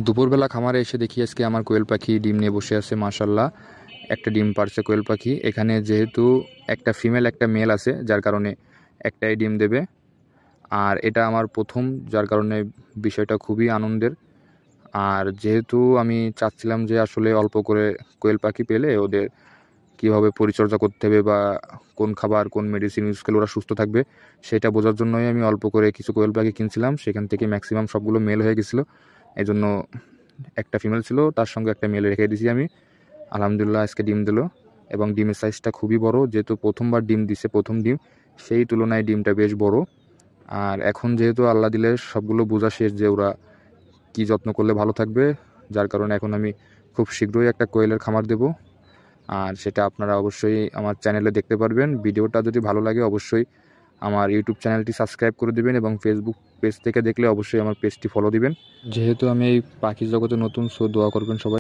দুপুরবেলা খামারে এসে দেখি আজকে আমার কোয়েল পাখি ডিম নিয়ে বসে আছে। মাশাল্লাহ, একটা ডিম পারছে কোয়েল পাখি। এখানে যেহেতু একটা ফিমেল একটা মেল আছে, যার কারণে একটাই ডিম দেবে। আর এটা আমার প্রথম, যার কারণে বিষয়টা খুবই আনন্দের। আর যেহেতু আমি চাচ্ছিলাম যে আসলে অল্প করে কোয়েল পাখি পেলে ওদের কীভাবে পরিচর্যা করতে হবে বা কোন খাবার কোন মেডিসিন ইউজ করলে ওরা সুস্থ থাকবে সেটা বোঝার জন্যই আমি অল্প করে কিছু কোয়েল পাখি কিনছিলাম। সেখান থেকে ম্যাক্সিমাম সবগুলো মেল হয়ে গেছিলো, এই জন্য একটা ফিমেল ছিল, তার সঙ্গে একটা মেল রেখে দিয়েছি আমি। আলহামদুলিল্লাহ আজকে ডিম দিল এবং ডিমের সাইজটা খুবই বড়। যেহেতু প্রথমবার ডিম দিছে, প্রথম ডিম, সেই তুলনায় ডিমটা বেশ বড়। আর এখন যেহেতু আল্লাহ দিলে সবগুলো বোঝা শেষ যে ওরা কী যত্ন করলে ভালো থাকবে, যার কারণে এখন আমি খুব শীঘ্রই একটা কোয়েলের খামার দেব। আর সেটা আপনারা অবশ্যই আমার চ্যানেলে দেখতে পারবেন। ভিডিওটা যদি ভালো লাগে অবশ্যই আমার ইউটিউব চ্যানেলটি সাবস্ক্রাইব করে দিবেন এবং ফেসবুক পেজ থেকে দেখলে অবশ্যই আমার পেজটি ফলো দিবেন। যেহেতু আমি এই পাখি জগতে নতুন, সো দোয়া করবেন সবাই।